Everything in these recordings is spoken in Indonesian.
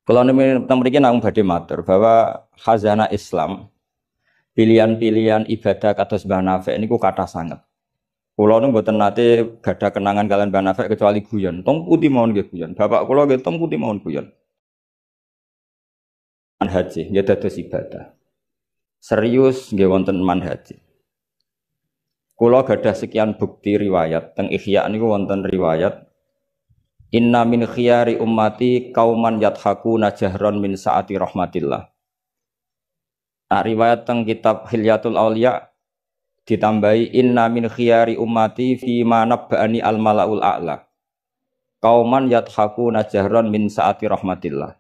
Kalau mriki namung badhe matur bahwa khazanah Islam, pilihan-pilihan ibadah kados Mbah Nafik niku kathah sanget. Kula nu mboten nate gadah kenangan kalian Mbah Nafik kecuali guyon. Tong putih mawon nggih guyon. Bapak kula nggih tong putih mawon guyon. Manhaji nggih dados ibadah. Serius nggih wonten manhaji. Kula gadah sekian bukti riwayat teng Ihya niku wonten riwayat Inna min khiyari ummati kauman yadhakuna jahron min saati rahmatillah. Nah, riwayat teng kitab Hilyatul Auliya ditambahi inna min khiyari ummati fi ma nabba'ani al malaul a'la. Kauman yadhakuna jahron min saati rahmatillah.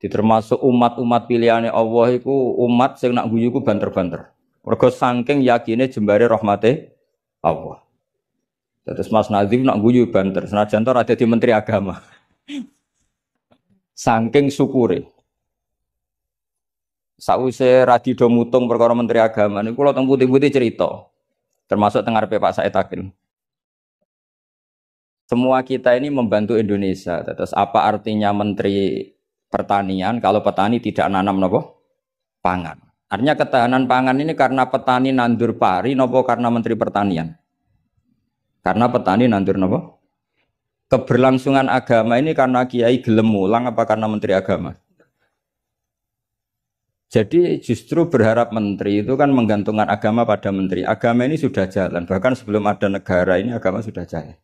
Termasuk umat-umat pilihane Allah iku umat sing nak guyu ku banter-banter. Mergo saking yakine jembare rahmate Allah. Terus Mas Nazim nak guyu banter, senajan to ada di Menteri Agama. Saking syukure. Sause radido mutung perkara Menteri Agama niku kula teng putih-putih cerita. Termasuk teng ngarepe Pak Said Akil. Semua kita ini membantu Indonesia. Terus apa artinya Menteri Pertanian kalau petani tidak nanam nopo? Pangan. Artinya ketahanan pangan ini karena petani nandur pari nopo karena Menteri Pertanian? Karena petani nandur nopo? Keberlangsungan agama ini karena kiai gelem mulang apa karena Menteri Agama? Jadi justru berharap menteri itu kan menggantungkan agama pada menteri. Agama ini sudah jalan, bahkan sebelum ada negara ini agama sudah jalan.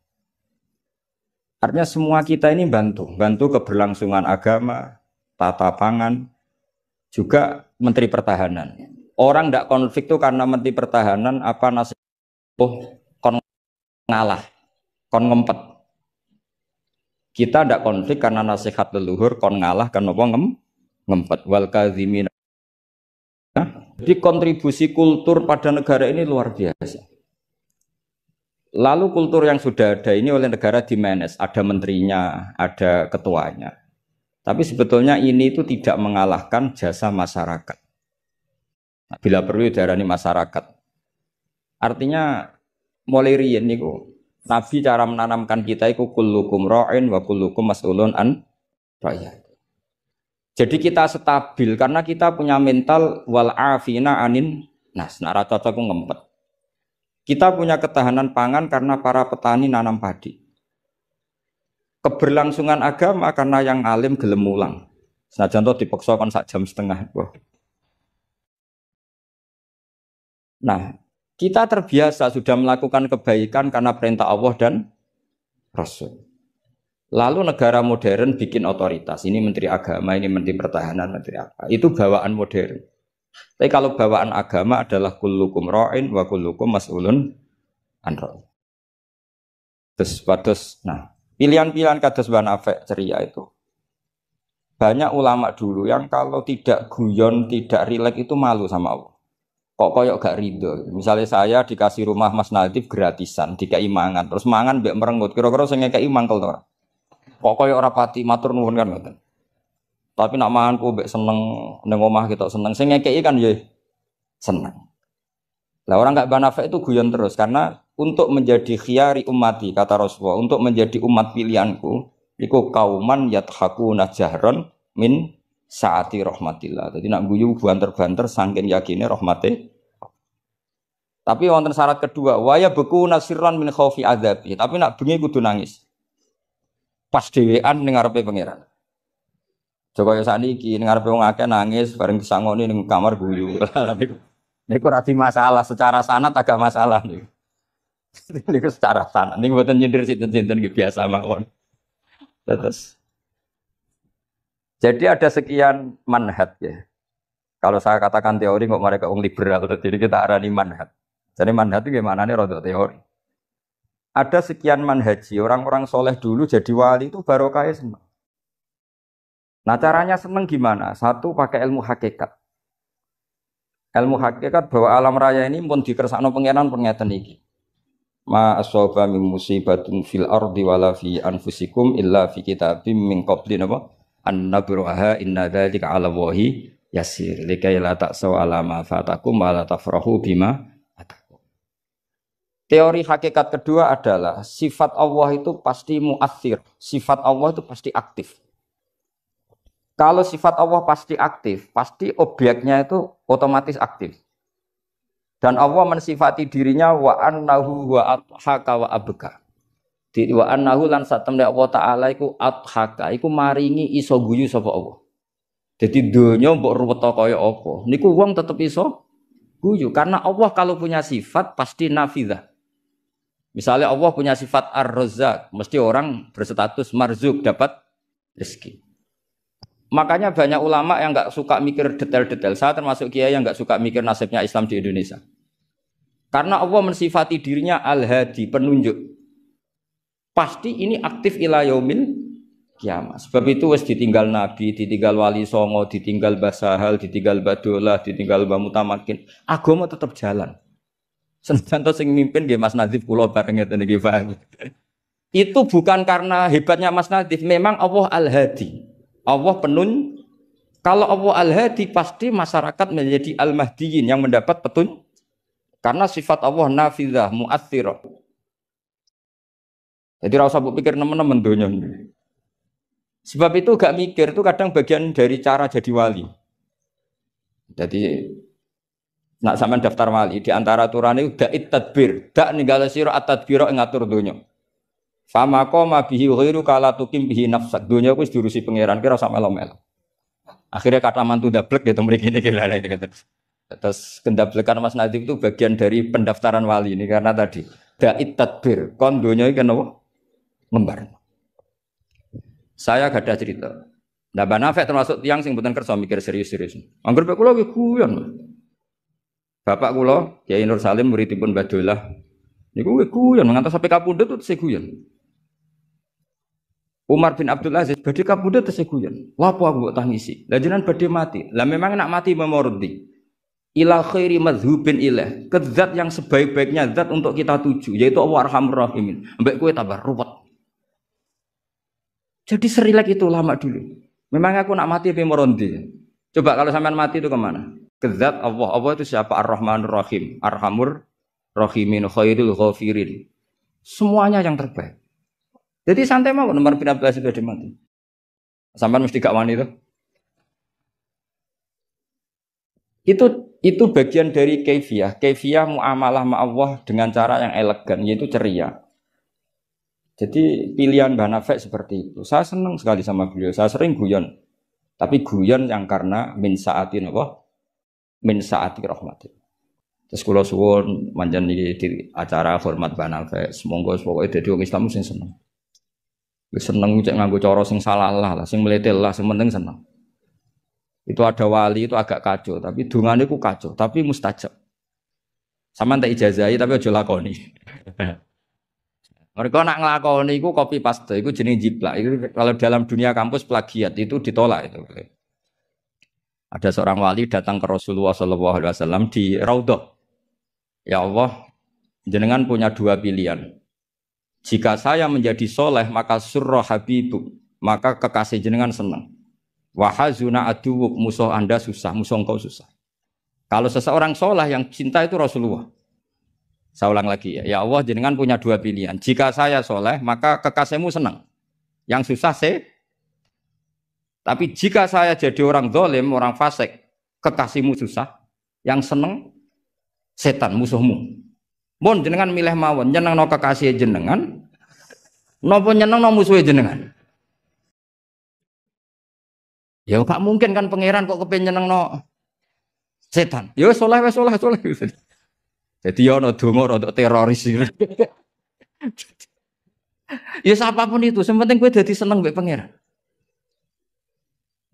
Artinya semua kita ini bantu keberlangsungan agama, tata pangan, juga Menteri Pertahanan. Orang tidak konflik itu karena Menteri Pertahanan apa nasihat kon ngalah, kon ngempet. Kita tidak konflik karena nasihat leluhur kon ngalah kan apa ngempet. Wal kadzimin. Jadi kontribusi kultur pada negara ini luar biasa. Lalu kultur yang sudah ada ini oleh negara dimanage, ada menterinya, ada ketuanya. Tapi sebetulnya ini itu tidak mengalahkan jasa masyarakat. Nah, bila perlu diarani masyarakat. Artinya mulai riyen niku Nabi cara menanamkan kita itu kullukum ra'in wa kullukum mas'ulun an ra'iyat. Jadi kita stabil karena kita punya mental wal afina anin nas. Nara cocok ngempet. Kita punya ketahanan pangan karena para petani nanam padi. Keberlangsungan agama karena yang alim gelem mulang. Senajan to dipaksa kon sak jam setengah. Nah, kita terbiasa sudah melakukan kebaikan karena perintah Allah dan Rasul. Lalu negara modern bikin otoritas. Ini Menteri Agama, ini Menteri Pertahanan, Menteri apa. Itu bawaan modern. Tapi kalau bawaan agama adalah kullukum ra'in wa kullukum mas'ulun an ra'in. Terus, nah, pilihan-pilihan kados Mbah Nafik ceria itu. Banyak ulama dulu yang kalau tidak guyon, tidak rileks itu malu sama Allah. Kok koyok gak ridho. Misalnya saya dikasih rumah Mas Nadif gratisan, dikai mangan, terus mangan mbek merengut. Kira-kira sing ngekeki mangkel to ora? Kok koyok ora pati matur nuwun kan ngoten. Tapi nak manganku mbek seneng ning omah kita seneng. Sing ngekeki kan ya seneng. Lah orang gak Mbah Nafik itu guyon terus karena untuk menjadi khiyari ummati kata Rasulullah, untuk menjadi umat pilihanku iku kauman yathakuna jahron min saati rahmatillah. Jadi nak guyu banter-banter saking yakine rahmate. Tapi wonten syarat kedua, waya beku nasirran min khaufi adzabi. Tapi nak bengi kudu nangis. Pas dhewean ning ngarepe pangeran. Coba ya saniki ning ngarepe wong akeh nangis bareng disangoni ning kamar guyu. Niku ora di masalah secara sanad agak masalah niku. Niku secara sanad niku mboten nyindir sinten-sinten nggih biasa mawon. Terus jadi ada sekian manhaj ya. Kalau saya katakan teori kok mereka orang liberal, jadi kita arani manhaj. Jadi manhaj itu gimana nih rodok teori. Ada sekian manhaji, orang-orang soleh dulu jadi wali itu barokahnya senang. Nah caranya senang gimana? Satu pakai ilmu hakikat. Ilmu hakikat bahwa alam raya ini pun dikersakno pengenan pengeten iki. Ma asaba min musibatin fil ardi wala fi anfusikum illa fi kitabim min qabli napa an-nabruha inna dzalika 'ala Allahi yasir likai la ta'saw 'ala ma fatakum wa la tafrahu bima atakum. Teori hakikat kedua adalah sifat Allah itu pasti mu'athir, sifat Allah itu pasti aktif. Kalau sifat Allah pasti aktif, pasti objeknya itu otomatis aktif. Dan Allah mensifati dirinya wa annahu wa adhaka wa abka. Di wa annahu lan satemne Allah taala iku adhaka, iku maringi iso guyu sapa Allah. Jadi donya mbok ruwet kaya apa, niku wong tetep iso guyu karena Allah kalau punya sifat pasti nafidzah. Misalnya Allah punya sifat ar-razzaq, mesti orang berstatus marzuk dapat rezeki. Makanya banyak ulama yang nggak suka mikir detail-detail. Saya termasuk kiai yang nggak suka mikir nasibnya Islam di Indonesia. Karena Allah mensifati dirinya al-hadi, penunjuk. Pasti ini aktif ila yaumil kiamat. Sebab itu wis ditinggal Nabi, ditinggal Wali Songo, ditinggal Basahal, ditinggal Badolah, ditinggal Mbah Mutamakin. Agama tetap jalan. Senajan to sing mimpin nggih Mas Nadif kula bareng ngeten iki paham. Itu bukan karena hebatnya Mas Nadif, memang Allah al-hadi. Allah kalau Allah al-hadi pasti masyarakat menjadi al-mahdiyin yang mendapat petunjuk. Karena sifat Allah nafidzah, mu'athirah. Jadi ora usah pikir nemen-nemen donya. Sebab itu gak mikir itu kadang bagian dari cara jadi wali. Jadi nak sampean daftar wali di antara aturane da'it tadbir, dak ninggale sira at-tadbira ing ngatur donya. Fama qoma bihi ghairu kala tukim bihi nafsak. Dunia wis diurusi pangeran kira sak melo-melo. Akhirnya kata mantu dablek gitu mriki niki lha iki. Terus kendablekan Mas Nadif itu bagian dari pendaftaran wali ini karena tadi da'it tadbir, kon dunia iki kenapa? Ngembar. Saya gak ada cerita. Nah, Mbak Nafek termasuk tiang sing mboten kersa mikir serius-serius. Angger pek kula ki guyon. Bapak kula Kiai Nur Salim muridipun Badolah. Niku guyon ngantos sampai kapundhut itu seguyon. Umar bin Abdul Aziz badhe kapundhut teseguyon. Lapo aku mbok tangisi. Lah jenengan badhe mati. Lah memang nak mati memordi. Ila khairi madhubin ilah. Ke zat yang sebaik-baiknya zat untuk kita tuju yaitu Allah Arhamur Rahimin. Mbek kowe tambah ruwet. Jadi serilek itu ulama dulu. Memang aku nak mati memordi. Coba kalau sampean mati itu kemana? Ke zat Allah. Allah itu siapa? Ar-Rahmanur Rahim. Arhamur Rahimin khairul ghafirin. Semuanya yang terbaik. Jadi santai mau nomor bin Abdul Aziz sudah mati. Sampai mesti gak wani itu bagian dari kaifiyah. Kaifiyah muamalah ma Allah dengan cara yang elegan yaitu ceria. Jadi pilihan Mbah Nafek seperti itu. Saya senang sekali sama beliau. Saya sering guyon. Tapi guyon yang karena min saatin Allah, min saati rahmatin. Terus kula suwun manjen di acara hormat Mbah Nafek. Semoga pokoke dadi wong Islam sing seneng. Wis seneng cek nganggo cara sing salah lah, sing meletel lah, sing penting seneng. Itu ada wali itu agak kacau, tapi dungane ku kacau, tapi mustajab. Sama tak ijazahi tapi aja lakoni. Mereka nak nglakoni iku copy paste, iku jenenge jiplak. Itu kalau dalam dunia kampus plagiat itu ditolak itu. Ada seorang wali datang ke Rasulullah SAW di Raudhah. Ya Allah, jenengan punya dua pilihan. Jika saya menjadi soleh maka surra habibuk, maka kekasih jenengan senang. Wahazuna aduwuk, musuh anda susah, musuh engkau susah. Kalau seseorang soleh yang cinta itu Rasulullah. Saya ulang lagi ya. Ya Allah jenengan punya dua pilihan. Jika saya soleh maka kekasihmu senang. Yang susah tapi jika saya jadi orang zalim, orang fasik, kekasihmu susah. Yang senang setan, musuhmu. Mun jenengan milih mawon nyenengno kekasih jenengan napa nyenengno musuhe jenengan? Ya gak mungkin kan pangeran kok kepen nyenengno setan. Ya saleh wis saleh. Jadi ya ana donga rada teroris. Ya apapun itu, sing penting kowe dadi seneng mbek pangeran.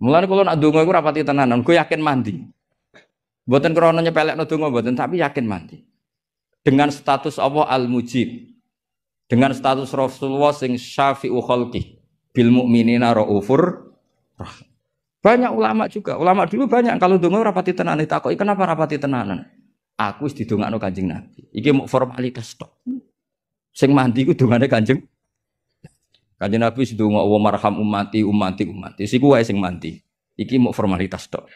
Mulane kula nak donga iku ora pati tenanan, kowe yakin mandi. Mboten krana nyepelekno donga mboten, tapi yakin mandi. Dengan status Allah al-mujib, dengan status Rasulullah sing syafi'u khalqi bil mu'minina raufur rahim. Banyak ulama juga, ulama dulu banyak kalau donga rapati tenanan ditakoki kenapa rapati tenanan? Aku wis didongakno Kanjeng Nabi. Iki mau formalitas tok. Sing mandi ku dongane Kanjeng Nabi wis ndonga wa marham ummati. Siku wae sing mandi. Iki mau formalitas tok.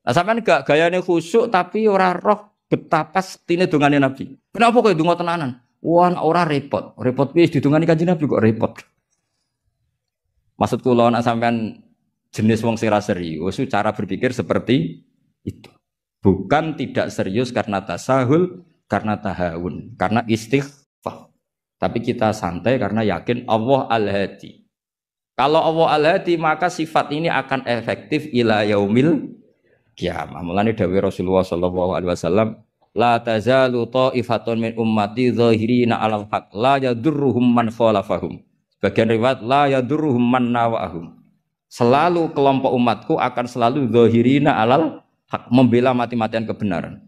Nah sampean gak gayane khusyuk tapi ora roh betapa setine dongane Nabi. Kenapa kok donga tenanan? Wah, ora repot. Repot wis didongani Kanjeng Nabi kok repot. Maksud kula nek sampean jenis wong sing ra serius, cara berpikir seperti itu. Bukan tidak serius karena tasahul, karena tahawun, karena istighfar. Tapi kita santai karena yakin Allah Al-Hadi. Kalau Allah Al-Hadi maka sifat ini akan efektif ila yaumil qiyamah. Mulane dawuh Rasulullah sallallahu alaihi wasallam, la tazalu ta'ifatun min ummati zahirina 'alal haq la yadurruhum man khalafahum. Bagian riwayat la yadurruhum man nawahum. Selalu kelompok umatku akan selalu zahirina 'alal haq, membela mati-matian kebenaran.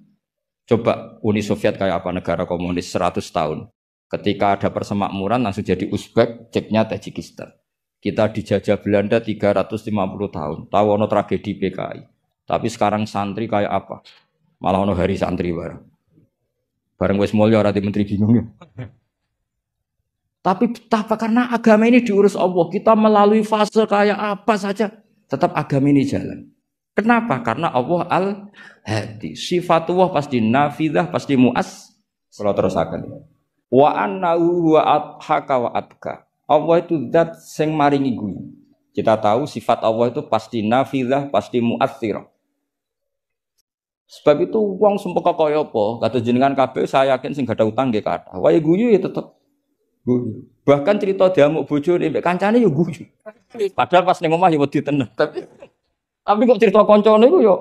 Coba Uni Soviet kayak apa, negara komunis 100 tahun. Ketika ada persemakmuran langsung jadi Uzbek, ceknya Tajikistan. Kita dijajah Belanda 350 tahun. Tahu ono tragedi PKI. Tapi sekarang santri kayak apa? Malah ono hari santri bareng. Bareng wis mulya ora menteri bingung ya. Tapi betapa karena agama ini diurus Allah, kita melalui fase kayak apa saja tetap agama ini jalan. Kenapa? Karena Allah Al-Hadi. Sifatullah pasti nafidah, pasti muas. Kalau terusakan. Wa annahu wa adhaka wa abka. Allah itu zat sing maringi guyu. Kita tahu sifat Allah itu pasti nafidah, pasti muathirah. Sebab itu wong sumpah kaya apa? Kata jenengan kabeh saya yakin sing gak ada utang nggih kathah. Wae guyu ya tetep guyu. Bahkan cerita diamuk bojone mbek kancane ya guyu. Padahal pas ning omah ya wedi tenan. Tapi kok cerita kancane iku ya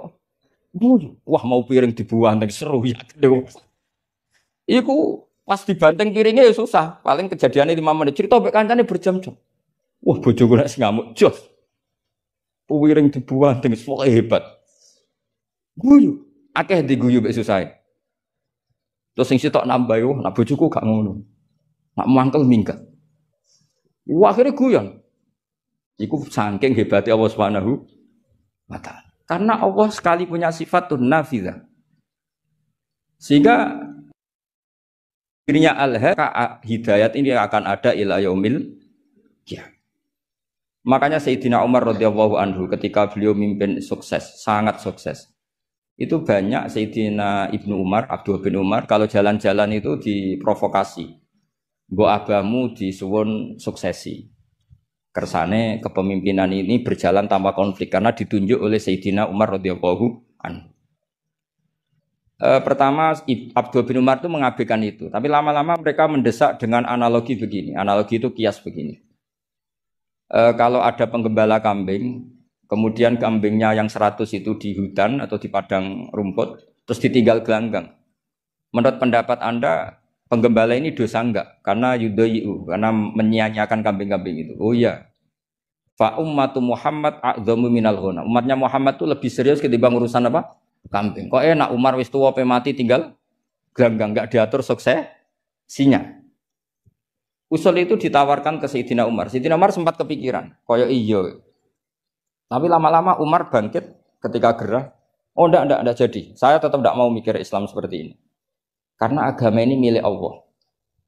guyu. Wah mau piring dibuang ning seru ya. Iku pas dibanteng piringnya ya susah. Paling kejadiannya 5 menit. Cerita mbek kancane berjam-jam. Wah bojoku nek ngamuk jos. Piring dibuang ning sok hebat. Guyu. Akeh diguyu mbek susah. Terus sing sitok nambah yo, nak bojoku gak ngono. Nak mangkel minggat. Wah akhirnya guyon. Iku saking hebatnya Allah Subhanahu wa ta'ala. Karena Allah sekali punya sifatun nafidah. Sehingga dirinya hidayat ini akan ada ila yaumil qiyamah. Makanya Sayyidina Umar radhiyallahu anhu ketika beliau mimpin sukses, sangat sukses. Itu banyak Sayyidina Ibnu Umar, Abdullah bin Umar kalau jalan-jalan itu diprovokasi. Mbok abamu disuwun suksesi. Kersane kepemimpinan ini berjalan tanpa konflik karena ditunjuk oleh Sayyidina Umar radhiyallahu anhu. Pertama Abdullah bin Umar itu mengabaikan itu, tapi lama-lama mereka mendesak dengan analogi begini. Analogi itu kias begini. Kalau ada penggembala kambing, kemudian kambingnya yang 100 itu di hutan atau di padang rumput, terus ditinggal gelanggang. Menurut pendapat Anda, penggembala ini dosa enggak? Karena yudhayu, karena menyia-nyiakan kambing-kambing itu. Oh iya. Fa ummatu Muhammad a'dhamu minal ghunam. Umatnya Muhammad itu lebih serius ketimbang urusan apa? Kambing. Kok enak Umar wis tuwa pe mati tinggal gelanggang, enggak diatur suksesinya. Usul itu ditawarkan ke Sayyidina Umar. Sayyidina Umar sempat kepikiran, koyo iya. Tapi lama-lama Umar bangkit ketika gerah. Oh enggak jadi. Saya tetap enggak mau mikir Islam seperti ini. Karena agama ini milik Allah.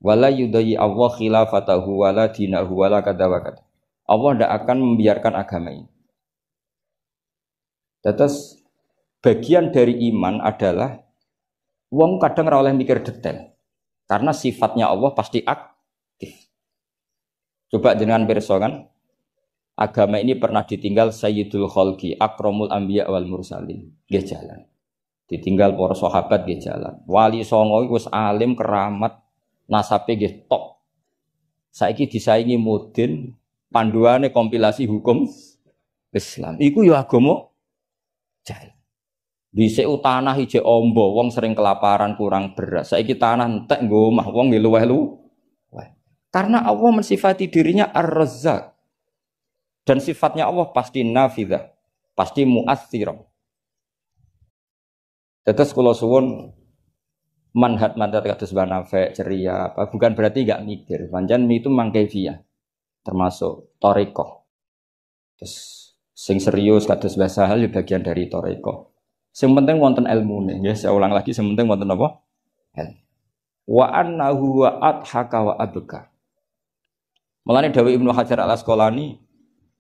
Wala yudayyi Allah khilafatahu wala dinahu wala kada wa kada. Allah enggak akan membiarkan agama ini. Terus bagian dari iman adalah wong kadang ora oleh mikir detail. Karena sifatnya Allah pasti aktif. Coba jenengan pirsa kan? Agama ini pernah ditinggal Sayyidul Khalqi, Akramul Anbiya wal Mursalin, nggih jalan. Ditinggal para sahabat nggih jalan. Wali songo iku wis alim keramat, nasabe nggih top. Saiki disaingi mudin, panduane kompilasi hukum Islam. Iku ya agama jalan. Dhisik tanah ijek ombo, wong sering kelaparan, kurang beras. Saiki tanah entek nggo omah, wong nggih luweh-luweh. Karena Allah mensifati dirinya Ar-Razzaq. Dan sifatnya Allah pasti nafidah, pasti mu'athirah. Terus kalau suwun manhat kados banafe ceria apa bukan berarti enggak mikir. Pancen itu mangkaifiah. Termasuk thariqah. Terus sing serius kados bahasa hal bagian dari thariqah. Sing penting wonten ilmune, nggih saya ulang lagi sing penting wonten apa? Ilmu. Wa annahu wa adhaka wa abka. Mulane dawuh Ibnu Hajar Al-Asqalani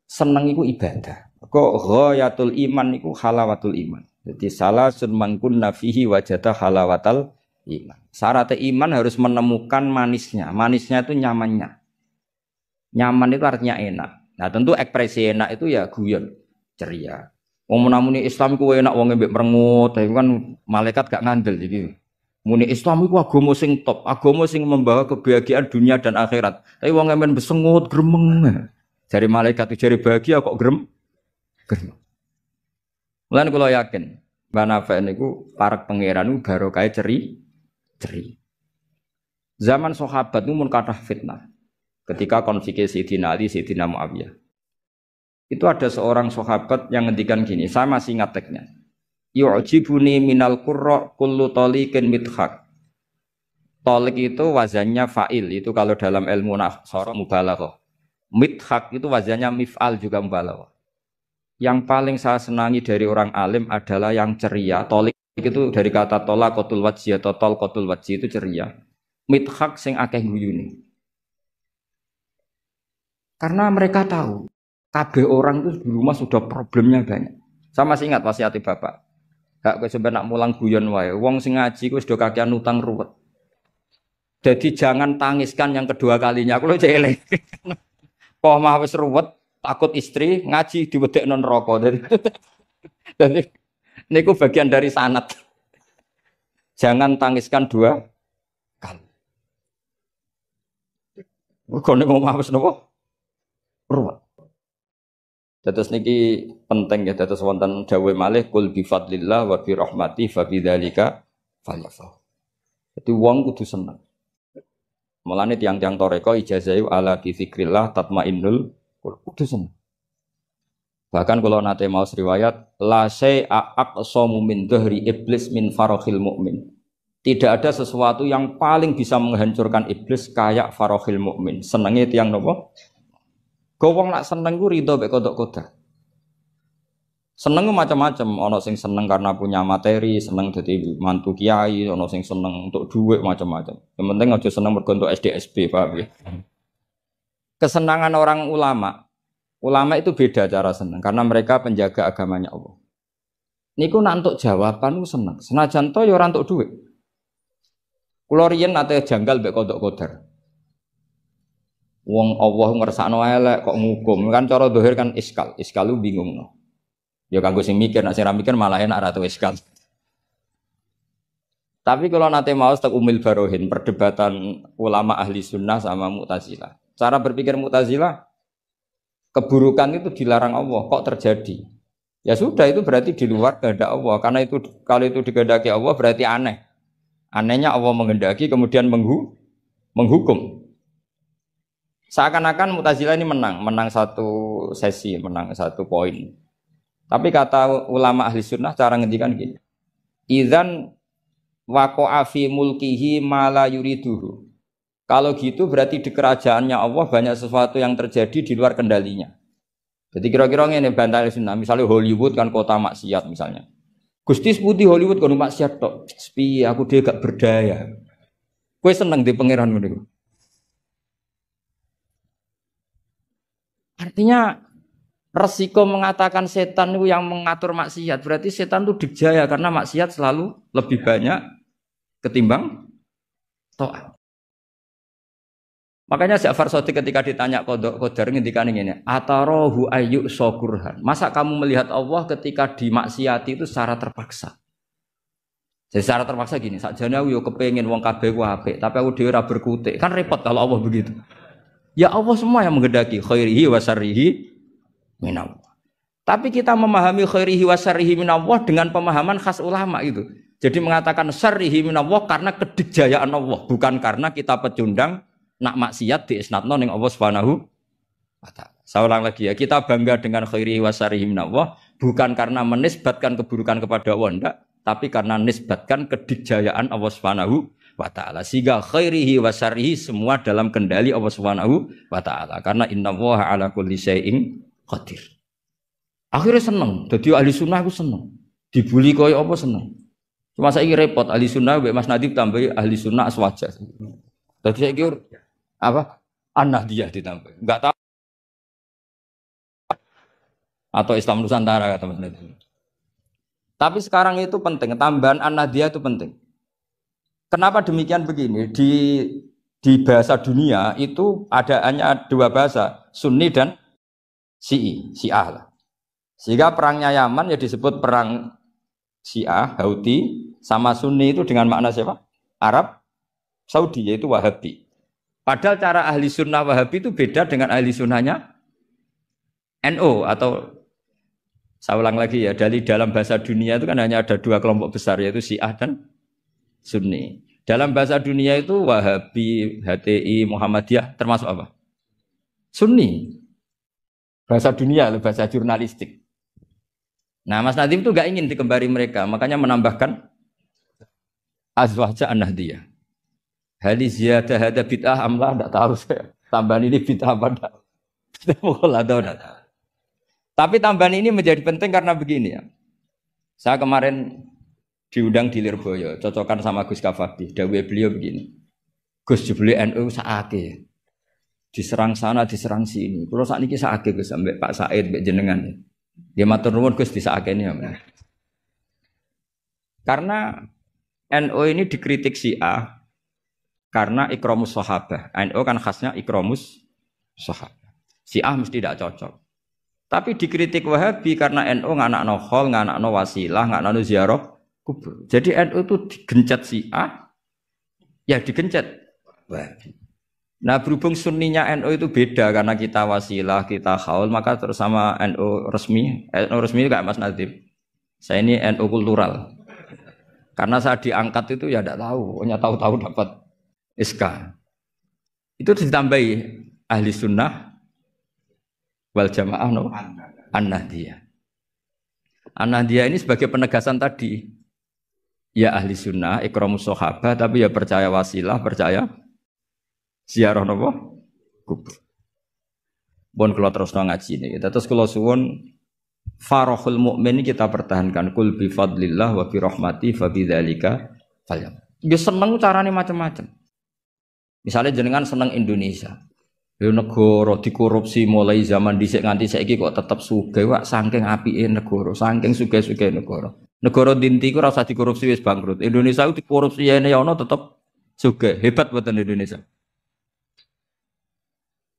seneng iku ibadah. Kok ghayatul iman iku halawatul iman. Jadi salah sunmangkun nafihi wajata halawatal iman. Syarat iman harus menemukan manisnya. Manisnya itu nyamannya. Nyaman itu artinya enak. Nah tentu ekspresi enak itu ya guyon. ceria. Wong muni Islam ku enak wong mbek merengut, tapi kan malaikat gak ngandel jadi. Muni Islam iku agama sing top, agama sing membawa kebahagiaan dunia dan akhirat. Tapi wong men besengut gremeng. Jari malaikat jari bahagia kok gremeng. Mulane kula yakin, Mbah Nafi niku parek pangeran niku barokah ceri. Zaman sahabat niku mun kathah fitnah. Ketika konflik Sayyidina Ali, Sayyidina Muawiyah. Itu ada seorang sahabat yang ngendikan gini, saya masih ingat teksnya. Yu'jibuni minal qurra kullu taliqin midhaq. Talik itu wazannya fa'il, itu kalau dalam ilmu nahwu mubalaghah. Midhaq itu wazannya mif'al juga mubalaghah. Yang paling saya senangi dari orang alim adalah yang ceria. Talik itu dari kata talaqatul wajhi atau talqatul wajhi itu ceria. Midhaq sing akeh guyune. Karena mereka tahu kabeh orang itu di rumah sudah problemnya banyak. Saya masih ingat wasiat bapak. Gak kowe sampe nak mulang guyon wae. Wong sing ngaji kuwi sudah kakean utang ruwet. Jadi jangan tangiskan yang kedua kalinya. Aku lho celeng. Kok mah wis ruwet, takut istri ngaji diwedekno neraka. Jadi niku bagian dari sanad. Jangan tangiskan dua kali. Kok nek omah wis napa? Ruwet. Dados niki penting ya, dados wonten dawuh malih kul bi fadlillah wa bi rahmati fa bidzalika falyafrah. Jadi wong kudu seneng. Mulane tiang-tiang toreko ijazahi ala bi zikrillah tatmainnul kudu seneng. Bahkan kalau nate mau riwayat la syai'a aqsamu min dhahri iblis min farakhil mukmin. Tidak ada sesuatu yang paling bisa menghancurkan iblis kayak farakhil mukmin. Senenge tiang napa? Wong nak seneng ku ridho mek kodok kodar. Seneng macam-macam, ana sing seneng karena punya materi, seneng dadi mantu kiai, ana sing seneng untuk duit macam-macam. Yang penting aja seneng mergo untuk SDSB, paham ya? Kesenangan orang ulama itu beda cara seneng karena mereka penjaga agamanya Allah. Niku nak entuk jawaban ku seneng. Senajan to ya ora entuk duit. Kula riyen nate janggal mek kodok kodar. Wong Allah ngersakno elek kok ngukum kan cara dohir kan iskal lu bingung no. Ya kanggo sing mikir, nek sing ra mikir malah enak ra tau iskal. Tapi kalau nate mau tak umil barohin perdebatan ulama ahli sunnah sama Mu'tazilah. Cara berpikir Mu'tazilah keburukan itu dilarang Allah kok terjadi. Ya sudah itu berarti di luar kehendak Allah karena itu kalau itu dikehendaki Allah berarti aneh. Anehnya Allah menghendaki kemudian menghukum. Seakan-akan Mu'tazilah ini menang satu sesi, menang satu poin. Tapi kata ulama ahli sunnah cara ngendikan gini. Idzan waqa'a fi mulkihi ma la yuriduhu. Kalau gitu berarti di kerajaannya Allah banyak sesuatu yang terjadi di luar kendalinya. Jadi kira-kira ngene bantah ahli sunnah, misalnya Hollywood kan kota maksiat misalnya. Gusti seputi Hollywood kono maksiat tok. Piye aku dhewe gak berdaya. Kowe seneng di pangeran ngono. Artinya resiko mengatakan setan itu yang mengatur maksiat berarti setan itu dikjaya karena maksiat selalu lebih banyak ketimbang taat. Makanya Ja'far Shadiq ketika ditanya Qadha Qadar ngendikan ngene, "Atarahu ayyu syukurhan." Masa kamu melihat Allah ketika dimaksiati itu secara terpaksa? Jadi secara terpaksa gini, sakjane aku yo kepengin wong kabeh ku apik, tapi aku dhewe ora berkutik. Kan repot kalau Allah begitu. Ya Allah semua yang menghendaki khairihi wa syarrihi minallah. Tapi kita memahami khairihi wa syarrihi minallah dengan pemahaman khas ulama itu. Jadi mengatakan syarrihi minallah karena kedikjayaan Allah, bukan karena kita pecundang nak maksiat diisnadno ning Allah Subhanahu wa taala. Saya ulang lagi ya, kita bangga dengan khairihi wa syarrihi minallah bukan karena menisbatkan keburukan kepada Allah enggak, tapi karena nisbatkan kedikjayaan Allah Subhanahu wa ta'ala. Sehingga khairihi wa syarrihi semua dalam kendali Allah Subhanahu wa ta'ala. Karena innallaha ala kulli syai'in qadir. Akhirnya seneng. Jadi ahli sunnah aku seneng. Dibuli kaya apa seneng. Cuma saya repot ahli sunnah Mas Nadib tambah ahli sunnah aswaja. Jadi saya kira apa? An-Nahdiyah ditambah. Enggak tahu. Atau Islam Nusantara kata Mas Nadib. Tapi sekarang itu penting. Tambahan An-Nahdiyah itu penting. Kenapa demikian begini? Di bahasa dunia itu ada hanya dua bahasa, Sunni dan Syiah lah. Sehingga perangnya Yaman ya disebut perang Syiah, Houthi, sama Sunni itu dengan makna siapa? Arab Saudi, yaitu Wahabi. Padahal cara ahli sunnah Wahabi itu beda dengan ahli sunnahnya NU atau saya ulang lagi ya, dari dalam bahasa dunia itu kan hanya ada dua kelompok besar yaitu Syiah dan Sunni. Dalam bahasa dunia itu Wahabi, HTI, Muhammadiyah termasuk apa? Sunni. Bahasa dunia, bahasa jurnalistik. Nah, Mas Nadim itu nggak ingin dikembari mereka, makanya menambahkan azwaja an-nahdiyah. Hali ziyadah hada bid'ah amlah, enggak tahu saya. Tambahan ini bid'ah apa enggak? Tapi tambahan ini menjadi penting karena begini ya. Saya kemarin diundang di Lirboyo, cocokan sama Gus Kafabi. Dawuh beliau begini. Gus jebule NU sakake. Diserang sana, diserang sini. Kulo sakniki sakake Gus sampai Pak Said mbek jenengan. Dia matur nuwun Gus disakakene ya. Karena NU ini dikritik Syiah karena ikramus sahabah. NU kan khasnya ikramus sahabah. Syiah mesti tidak cocok. Tapi dikritik Wahabi karena NU nganakno khol, nganakno wasilah, nganakno ziarah kubur. Jadi NU itu digencet Syiah, ya digencet Wahabi. Nah berhubung sunninya NU itu beda karena kita wasilah, kita khaul, maka terus sama NU resmi itu kayak Mas Nadim. Saya ini NU kultural. Karena saya diangkat itu ya tidak tahu, hanya tahu-tahu dapat SK. Itu ditambahi ahli sunnah wal jamaah no? An-Nahdiyah. An-Nahdiyah ini sebagai penegasan tadi. Ya ahli sunnah, ikramus sahabah, tapi ya percaya wasilah, percaya ziarah napa? Kubur. Bon kula terus ngaji niki. Terus kula suwun farahul mukmin kita pertahankan kul bi fadlillah wa bi rahmati fa bidzalika falyam. Dia seneng carane macam-macam. Misalnya jenengan seneng Indonesia. Yo negara dikorupsi mulai zaman dhisik nganti saiki kok tetep sugih wak saking apike negara, saking sugih-sugih negara. Negara dinti ku ora usah dikorupsi wis bangkrut. Indonesia itu dikorupsi ene ya ono tetep sugih. Hebat mboten Indonesia.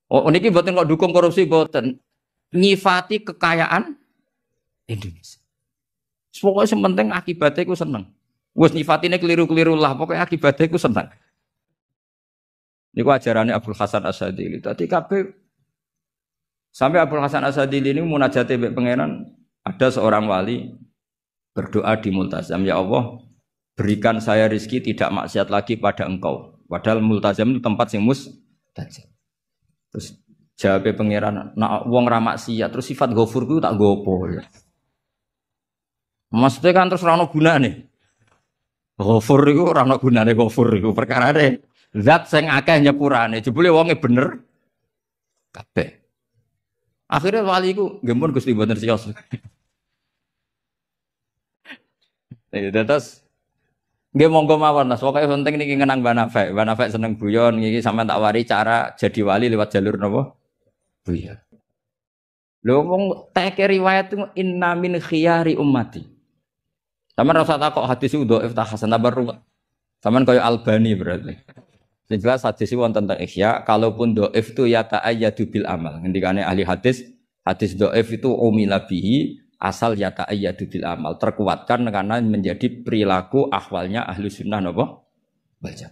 Oh, niki mboten kok dukung korupsi mboten. Nyifati kekayaan Indonesia. Pokoknya yang penting akibatnya ku seneng. Wes nyifatine keliru-keliru lah, pokoknya akibatnya ku seneng. Niku ajarannya Abdul Hasan Asadili. Tadi kabeh sampai Abdul Hasan Asadili ini munajate mbek pangeran, ada seorang wali berdoa di multazam, ya Allah, berikan saya rezeki tidak maksiat lagi pada Engkau. Padahal multazam itu tempat sing mustajab. Terus jawabnya pangeran, nak wong ra maksiat terus sifat ghafur ku tak gopo ya. Maksudnya kan terus ora ono gunane. Ghafur iku ora ono gunane ghafur iku perkarane zat sing akeh nyepurane jebule wonge bener kabeh. Akhirnya wali iku nggih mun Gusti mboten siyos. Terus nggih monggo mawon Mas, pokoke penting niki ngenang Mbah Nafek. Mbah Nafek seneng guyon iki sampean tak wari cara jadi wali lewat jalur napa? Guyon. Lho wong teke riwayat itu inna min khiyari ummati. Sampeyan rasa takok hadis itu dhaif ta hasan tabarru. Sampeyan kaya Albani berarti. Sing jelas hadis itu wonten tentang ihya, kalaupun dhaif itu ya ta'ayyadu bil amal. Ngendikane ahli hadis, hadis dhaif itu umila bihi asal ya ta'ayyadu bil amal, terkuatkan karena menjadi perilaku ahwalnya ahli sunnah napa? Baca.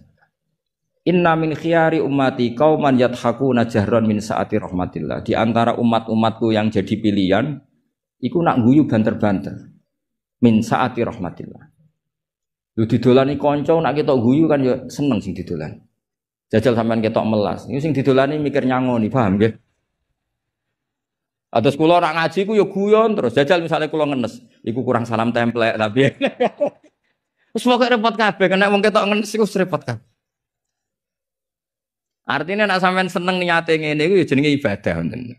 Inna min khiyari ummati qauman yadhakuna jahran min saati rahmatillah. Di antara umat-umatku yang jadi pilihan iku nak guyu banter-banter min saati rahmatillah. Lu didolani kanca nak ketok guyu kan ya seneng sing didolani. Jajal sampean ketok melas. Iku sing didolani mikir nyangoni, paham nggih? Atus kula ora ngaji ku ya guyon terus. Jajal misalnya kula ngenes, iku kurang salam templek tapi. Wis pokoke repot kabeh, kena wong ketok ngenes iku repot kabeh. Artinya nek sampean seneng niate ngene iku ya jenenge ibadah ngoten.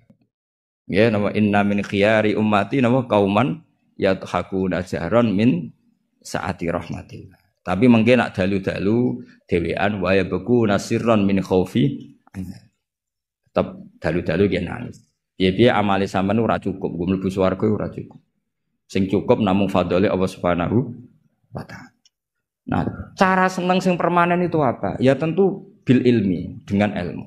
Nggih, napa inna min khiyari ummati napa kauman yadhakuna jahran min saati rahmatillah. Tapi mungkin nak dalu-dalu dhewean wa yabku nasirron min khaufi. Tetep dalu-dalu ki nangis. Piye-piye amale sampean ora cukup, nggo mlebu swarga ora cukup. Sing cukup namung fadhole Allah Subhanahu wa taala. Nah, cara seneng sing permanen itu apa? Ya tentu bil ilmi, dengan ilmu.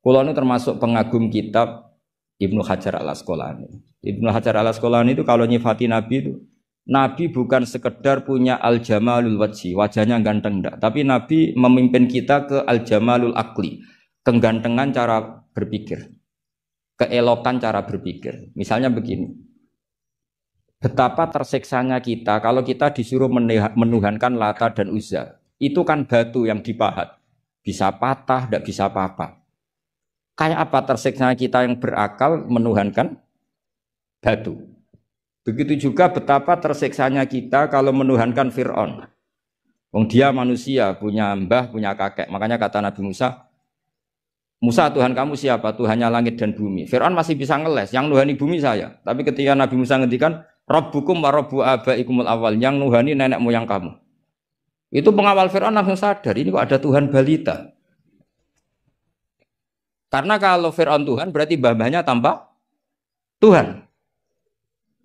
Kula nu termasuk pengagum kitab Ibnu Hajar Al-Asqalani. Ibnu Hajar Al-Asqalani itu kalau nyifati Nabi itu, Nabi bukan sekedar punya al-jamalul wajhi, wajahnya ganteng enggak, tapi Nabi memimpin kita ke al-jamalul akli, kegantengan cara berpikir, keelokan cara berpikir. Misalnya begini, betapa tersiksanya kita kalau kita disuruh menuhankan Lata dan Uzza. Itu kan batu yang dipahat, bisa patah, tidak bisa apa-apa. Kayak apa tersiksanya kita yang berakal menuhankan batu. Begitu juga betapa tersiksanya kita kalau menuhankan Fir'aun. Wong dia manusia, punya mbah, punya kakek. Makanya kata Nabi Musa, Musa Tuhan kamu siapa? Tuhannya langit dan bumi. Fir'aun masih bisa ngeles, yang nuhani bumi saya. Tapi ketika Nabi Musa ngendikan, Rabbukum wa Rabbu abaikumul awal, yang nuhani nenek moyang kamu. Itu pengawal Fir'aun langsung sadar, ini kok ada Tuhan balita. Karena kalau Fir'aun Tuhan berarti mbah-mbahnya tanpa Tuhan.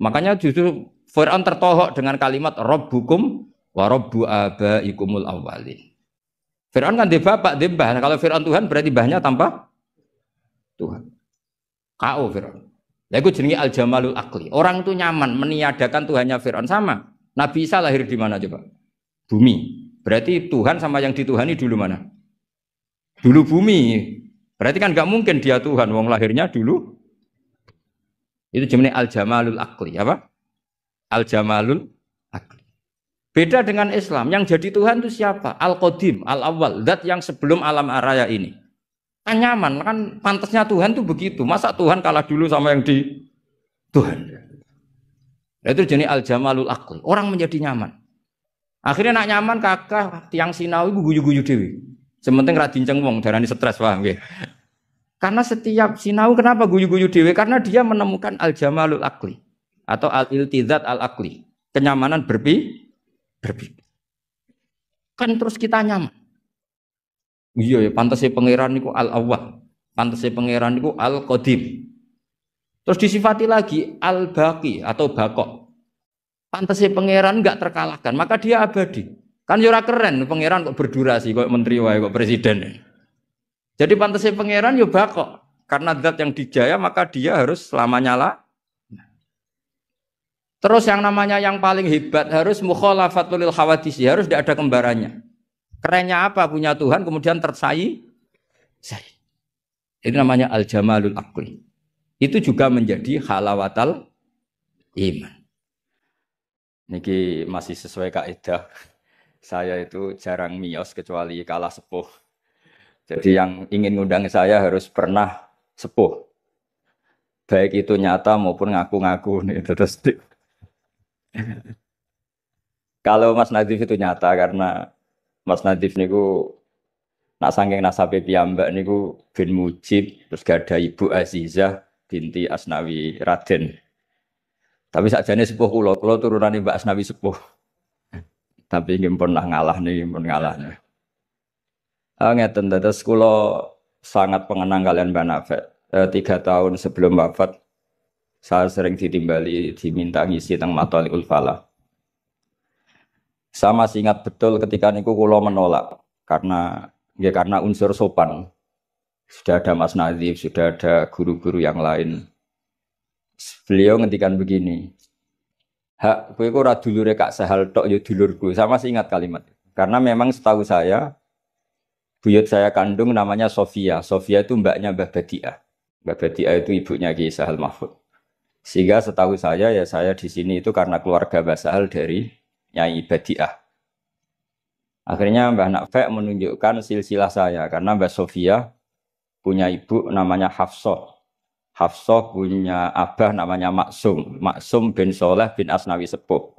Makanya justru Fir'aun tertohok dengan kalimat Rabbukum wa Rabbu abaikumul awwalin. Fir'aun kan di bapak, di mbah. Kalau Fir'aun Tuhan berarti mbahnya tanpa Tuhan. Kau Fir'aun. Ya itu jenenge al-jamalul akli. Orang itu nyaman meniadakan Tuhannya Fir'aun sama. Nabi Isa lahir di mana coba? Bumi. Berarti Tuhan sama yang dituhani dulu mana? Dulu bumi. Berarti kan nggak mungkin dia Tuhan, wong lahirnya dulu. Itu jenis al-jamalul akli, apa? Al-jamalul akli. Beda dengan Islam, yang jadi Tuhan itu siapa? Al-Qadim, Al-Awwal, zat yang sebelum alam raya ini. Kan nyaman, kan pantasnya Tuhan itu begitu. Masa Tuhan kalah dulu sama yang di Tuhan? Itu jenis al-jamalul akli. Orang menjadi nyaman. Akhirnya nak nyaman kakak tiang sinau itu guyu-guyu dewi. Sementing radinceng wong, darani stres, paham ya? Karena setiap sinau kenapa guyu-guyu dewe? Karena dia menemukan al-jamalul akli atau al-iltizat al-akli, kenyamanan berpikir. Kan terus kita nyaman. Iya ya, pantasnya pangeran niku al-awwal, pantasnya pangeran niku al-qadim. Terus disifati lagi al-baqi atau baqo. Pantasnya pangeran enggak terkalahkan, maka dia abadi. Kan yo ora keren pangeran kok berdurasi kok menteri wae kok presiden. Jadi pantasnya pangeran yo baqo. Karena zat yang dijaya maka dia harus selamanya lah. Terus yang namanya yang paling hebat harus mukhalafatul lil hawadis, harus tidak ada kembarannya. Kerennya apa punya Tuhan kemudian tersayi. Itu namanya al-jamalul akli. Itu juga menjadi halawatal iman. Niki masih sesuai kaidah. Saya itu jarang miyos kecuali kalah sepuh. Jadi yang ingin ngundang saya harus pernah sepuh. Baik itu nyata maupun ngaku-ngaku nih terus. Kalau Mas Nadif itu nyata karena Mas Nadif niku nak saking nasabe piyambak niku bin Mujib terus gak ada Ibu Azizah binti Asnawi Raden. Tapi sakjane sepuh kula turunane Mbak Asnawi sepuh. Tapi nggih pernah ngalah nih, pun ngalah. Ngeten terus kula sangat pengenang kalian Mbak Nafek. 3 tahun sebelum wafat saya sering ditimbali diminta ngisi teng Mathalikul Falah. Saya masih ingat betul ketika niku kula menolak karena unsur sopan. Sudah ada Mas Nadif, sudah ada guru-guru yang lain. Beliau ngendikan begini, hak kowe ora dulure Kak Sahal tok ya dulurku. Saya masih ingat kalimat. Karena memang setahu saya buyut saya kandung namanya Sofia. Sofia itu mbaknya Mbah Badiah. Mbah Badiah itu ibunya Ki Sahal Mahfud. Sehingga setahu saya ya saya di sini itu karena keluarga Mbah Sahal dari Nyai Badiah. Akhirnya Mbah Nafek menunjukkan silsilah saya karena Mbah Sofia punya ibu namanya Hafsah. Hafsah punya abah namanya Maksum. Maksum bin Soleh bin Asnawi Sepuh.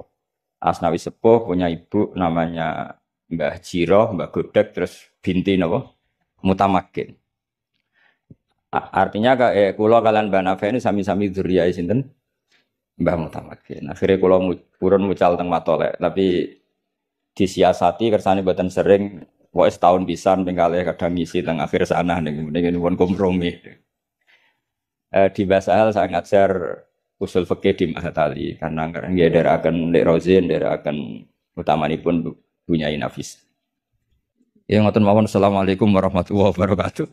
Asnawi Sepuh punya ibu namanya Mbah Jiroh, Mbah Godek, terus binti napa? Mutamakin. Artinya kula kalian Mbah Nafek ini sami-sami dzurriyae sinten? Mbah Mutamakin. Akhirnya kula purun mucal teng Matolek, tapi disiasati kersane mboten sering, pokoke setahun pisan ping kalih kadang ngisi teng akhir sana ning pun kompromi. Di Basal saya ngajar usul fikih di Mahat Ali karena nggih akan Lek Rozin, akan utamanipun punya nafis. Ya ngoten mawon, assalamualaikum warahmatullahi wabarakatuh.